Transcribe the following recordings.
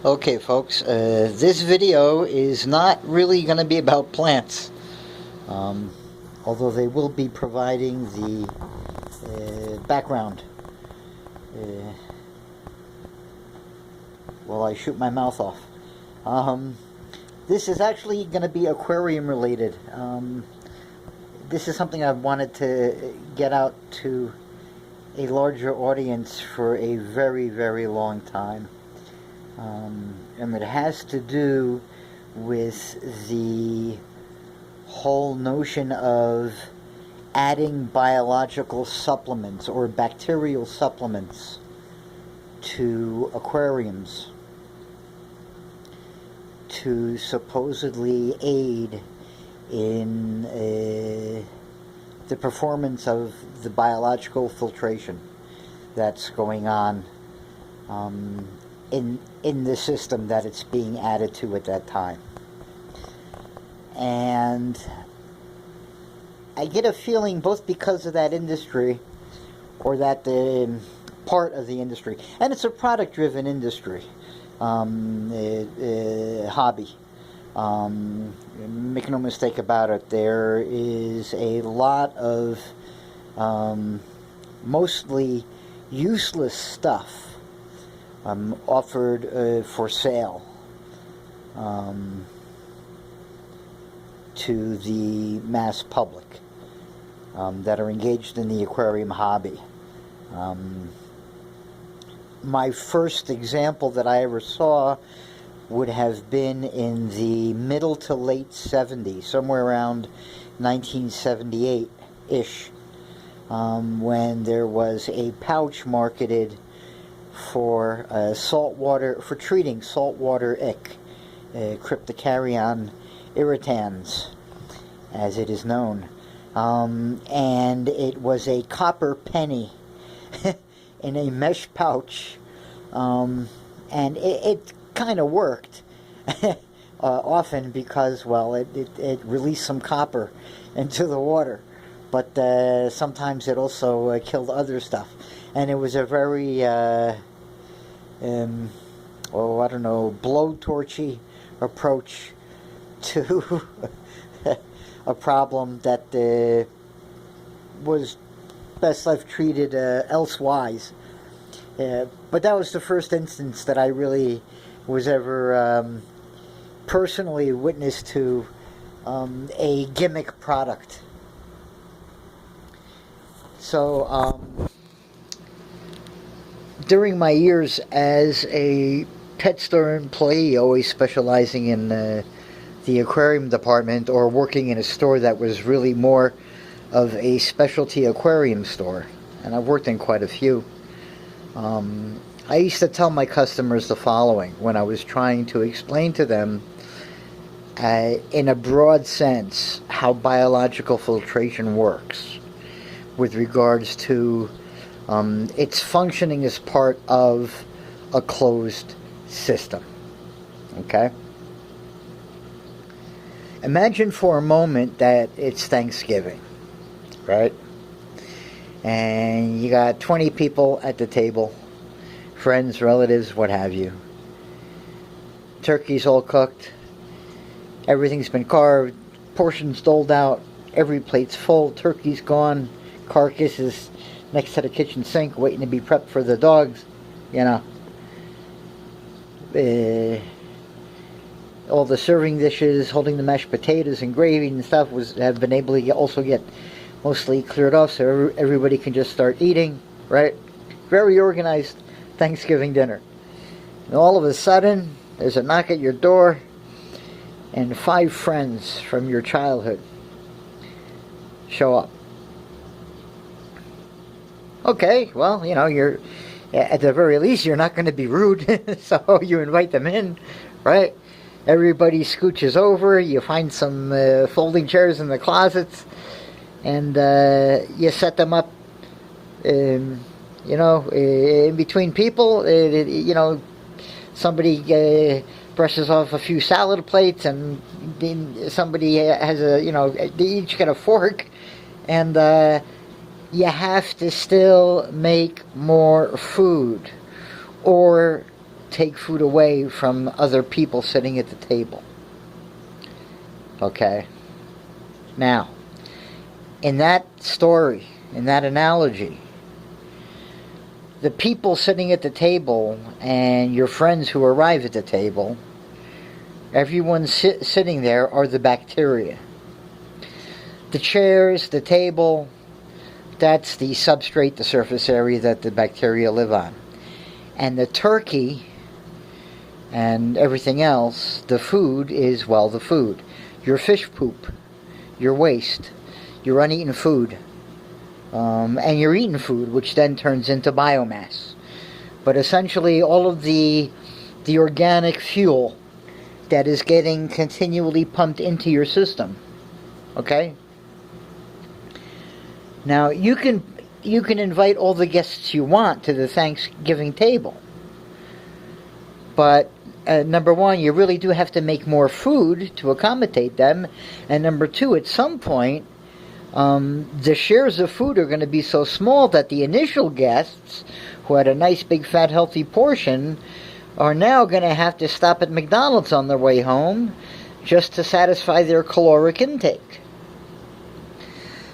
Okay, folks, this video is not really going to be about plants, although they will be providing the background while I shoot my mouth off. This is actually going to be aquarium related. This is something I've wanted to get out to a larger audience for a very, very long time. And it has to do with the whole notion of adding biological supplements or bacterial supplements to aquariums to supposedly aid in the performance of the biological filtration that's going on in the system that it's being added to at that time. And I get a feeling, both because of that industry, or that part of the industry, and it's a product-driven industry, hobby. Make no mistake about it, there is a lot of mostly useless stuff offered for sale to the mass public that are engaged in the aquarium hobby. My first example that I ever saw would have been in the middle to late 70s, somewhere around 1978-ish, when there was a pouch marketed for saltwater, for treating saltwater ick, cryptocarion irritans, as it is known. And it was a copper penny in a mesh pouch, and it kind of worked often because, well, it released some copper into the water, but sometimes it also killed other stuff. And it was a very, I don't know, blowtorchy approach to a problem that was best left treated elsewise. But that was the first instance that I really was ever personally witness to a gimmick product. So during my years as a pet store employee, always specializing in the aquarium department, or working in a store that was really more of a specialty aquarium store, and I've worked in quite a few, I used to tell my customers the following when I was trying to explain to them in a broad sense how biological filtration works with regards to its functioning as part of a closed system. Okay? Imagine for a moment that it's Thanksgiving, right? And you got 20 people at the table, friends, relatives, what have you. Turkey's all cooked, everything's been carved, portions doled out, every plate's full, turkey's gone, carcass is next to the kitchen sink waiting to be prepped for the dogs, you know. All the serving dishes holding the mashed potatoes and gravy and stuff have been able to also get mostly cleared off, so everybody can just start eating, right? Very organized Thanksgiving dinner. And all of a sudden, there's a knock at your door, and 5 friends from your childhood show up. Okay, well, you know, you're, at the very least, you're not going to be rude, so you invite them in, right? Everybody scooches over, you find some folding chairs in the closets, and you set them up, you know, in between people. You know, somebody brushes off a few salad plates, and then somebody has a, you know, they each get a fork, and you have to still make more food, or take food away from other people sitting at the table. Okay? Now, in that story, in that analogy, the people sitting at the table and your friends who arrive at the table, everyone sitting there are the bacteria. The chairs, the table, that's the substrate, the surface area that the bacteria live on. And the turkey and everything else, the food is, well, the food. Your fish poop, your waste, your uneaten food, and your eaten food, which then turns into biomass. But essentially all of the organic fuel that is getting continually pumped into your system. Okay? Now, you can invite all the guests you want to the Thanksgiving table. But number one, you really do have to make more food to accommodate them. And number two, at some point, the shares of food are going to be so small that the initial guests, who had a nice big fat healthy portion, are now going to have to stop at McDonald's on their way home just to satisfy their caloric intake.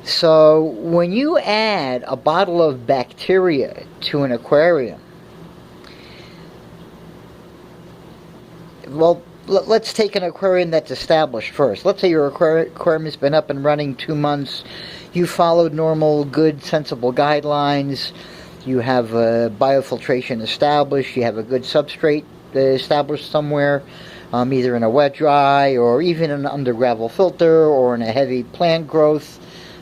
So when you add a bottle of bacteria to an aquarium, well, let's take an aquarium that's established first. Let's say your aquarium has been up and running 2 months. You followed normal, good, sensible guidelines. You have biofiltration established. You have a good substrate established somewhere, either in a wet dry or even in an under gravel filter or in a heavy plant growth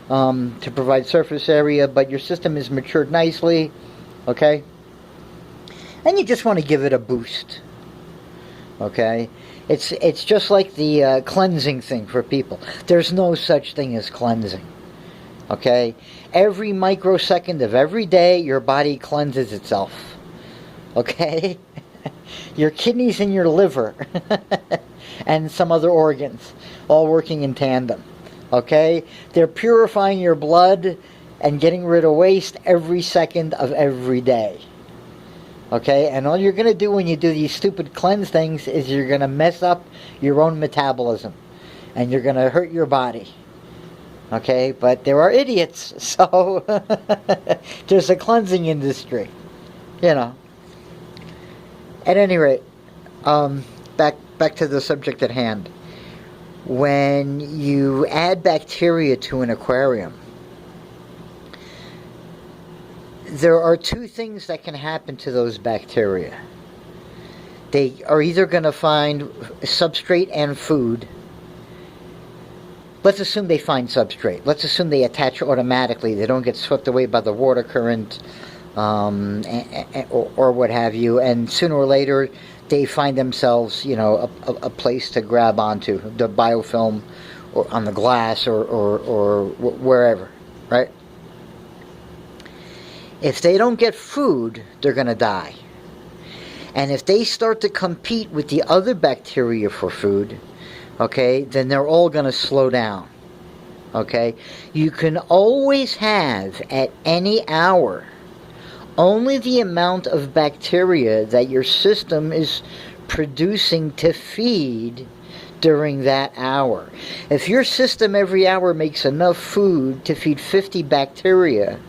to provide surface area. But your system is matured nicely, okay? And you just want to give it a boost. Okay, it's just like the cleansing thing for people. There's no such thing as cleansing. Okay, every microsecond of every day, your body cleanses itself. Okay, your kidneys and your liver and some other organs all working in tandem. Okay, they're purifying your blood and getting rid of waste every second of every day. Okay, and all you're going to do when you do these stupid cleanse things is you're going to mess up your own metabolism. And you're going to hurt your body. Okay, but there are idiots, so there's a cleansing industry. You know. At any rate, back to the subject at hand. When you add bacteria to an aquarium, there are two things that can happen to those bacteria. They are either going to find substrate and food. Let's assume they find substrate. Let's assume they attach automatically. They don't get swept away by the water current or what have you. And sooner or later, they find themselves, you know, a place to grab onto, the biofilm or on the glass or wherever, right? If they don't get food, they're going to die. And if they start to compete with the other bacteria for food, okay, then they're all going to slow down. Okay? You can always have, at any hour, only the amount of bacteria that your system is producing to feed during that hour. If your system every hour makes enough food to feed 50 bacteria,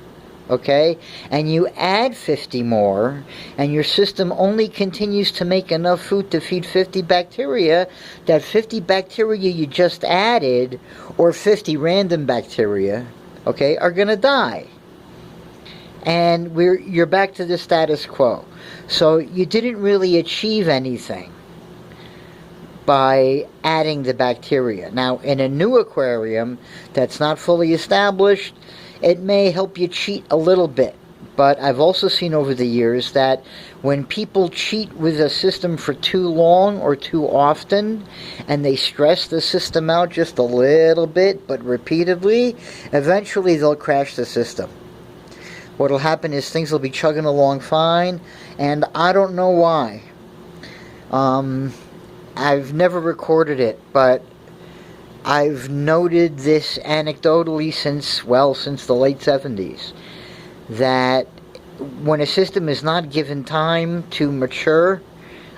okay, and you add 50 more, and your system only continues to make enough food to feed 50 bacteria, that 50 bacteria you just added, or 50 random bacteria, okay, are going to die. And you're back to the status quo. So you didn't really achieve anything by adding the bacteria. Now, in a new aquarium that's not fully established, it may help you cheat a little bit. But I've also seen over the years that when people cheat with a system for too long or too often, and they stress the system out just a little bit, but repeatedly, eventually they'll crash the system. What'll happen is things will be chugging along fine, and I don't know why. I've never recorded it, but I've noted this anecdotally since the late 70s, that when a system is not given time to mature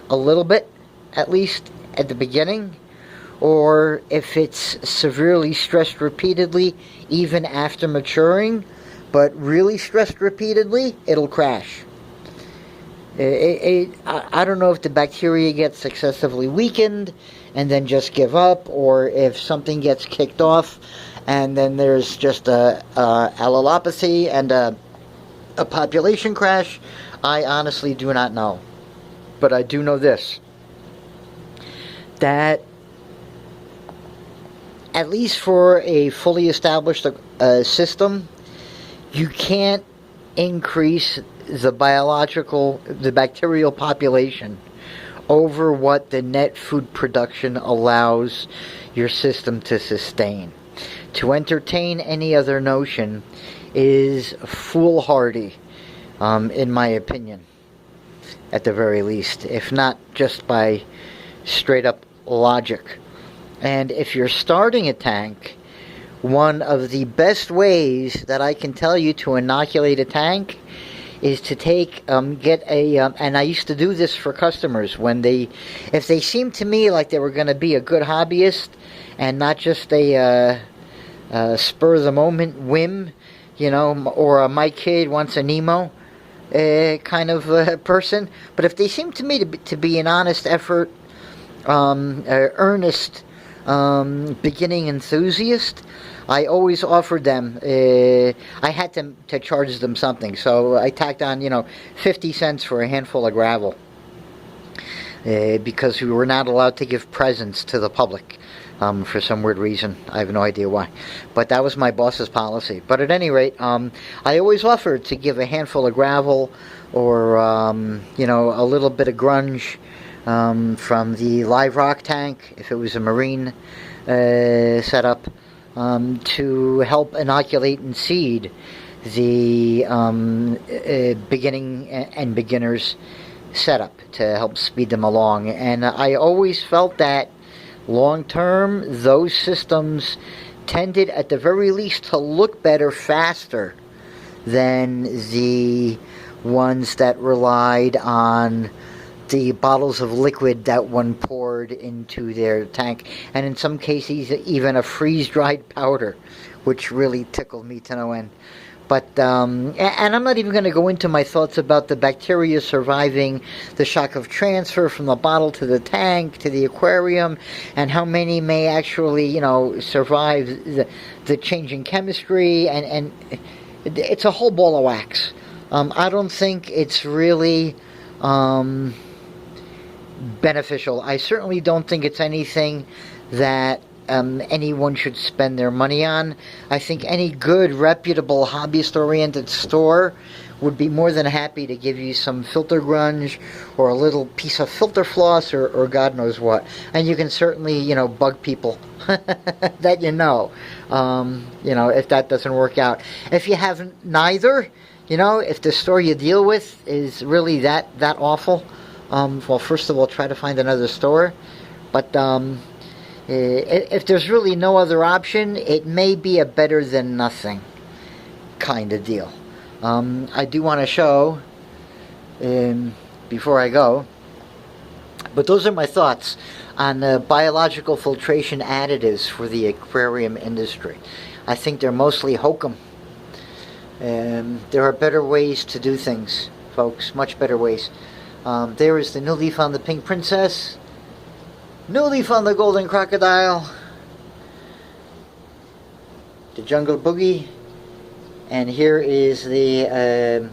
a little bit, at least at the beginning, or if it's severely stressed repeatedly, even after maturing, but really stressed repeatedly, it'll crash. I don't know if the bacteria gets excessively weakened and then just give up, or if something gets kicked off and then there's just a allelopathy and a population crash. I honestly do not know. But I do know this, that at least for a fully established system, you can't increase the bacterial population over what the net food production allows your system to sustain. To entertain any other notion is foolhardy, in my opinion, at the very least, if not just by straight up logic. And if you're starting a tank, one of the best ways that I can tell you to inoculate a tank is to get a, and I used to do this for customers if they seemed to me like they were going to be a good hobbyist and not just a spur of the moment whim, or a my kid wants a Nemo kind of person. But if they seemed to me to be an honest effort, earnest beginning enthusiast, I always offered them, I had to charge them something, so I tacked on, 50 cents for a handful of gravel, because we were not allowed to give presents to the public, for some weird reason. I have no idea why, but that was my boss's policy. But at any rate, I always offered to give a handful of gravel, or, a little bit of grunge, from the live rock tank, if it was a marine setup, to help inoculate and seed the beginning and beginners setup, to help speed them along. And I always felt that long term, those systems tended at the very least to look better faster than the ones that relied on the bottles of liquid that one poured into their tank, and in some cases even a freeze-dried powder, which really tickled me to no end. But and I'm not even going to go into my thoughts about the bacteria surviving the shock of transfer from the bottle to the tank to the aquarium, and how many may actually survive the changing chemistry, and it's a whole ball of wax. I don't think it's really beneficial. I certainly don't think it's anything that anyone should spend their money on. I think any good, reputable, hobbyist-oriented store would be more than happy to give you some filter grunge or a little piece of filter floss, or God knows what. And you can certainly, bug people that if that doesn't work out. If you have neither, if the store you deal with is really that awful, well, first of all, try to find another store. But if there's really no other option, it may be a better than nothing kind of deal. I do want to show, before I go, but those are my thoughts on biological filtration additives for the aquarium industry. I think they're mostly hokum. There are better ways to do things, folks, much better ways. There is the new leaf on the pink princess, new leaf on the golden crocodile, the jungle boogie, and here is the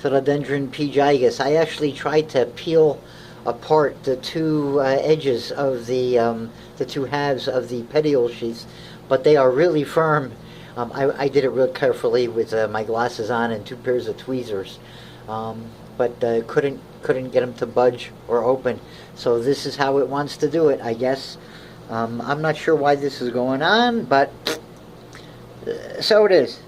philodendron P. gigas. I actually tried to peel apart the two edges of the two halves of the petiole sheaths, but they are really firm. I did it real carefully with my glasses on and 2 pairs of tweezers. But couldn't get them to budge or open. So this is how it wants to do it, I guess. I'm not sure why this is going on, but so it is.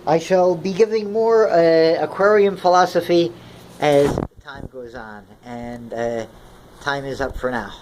I shall be giving more aquarium philosophy as time goes on, and time is up for now.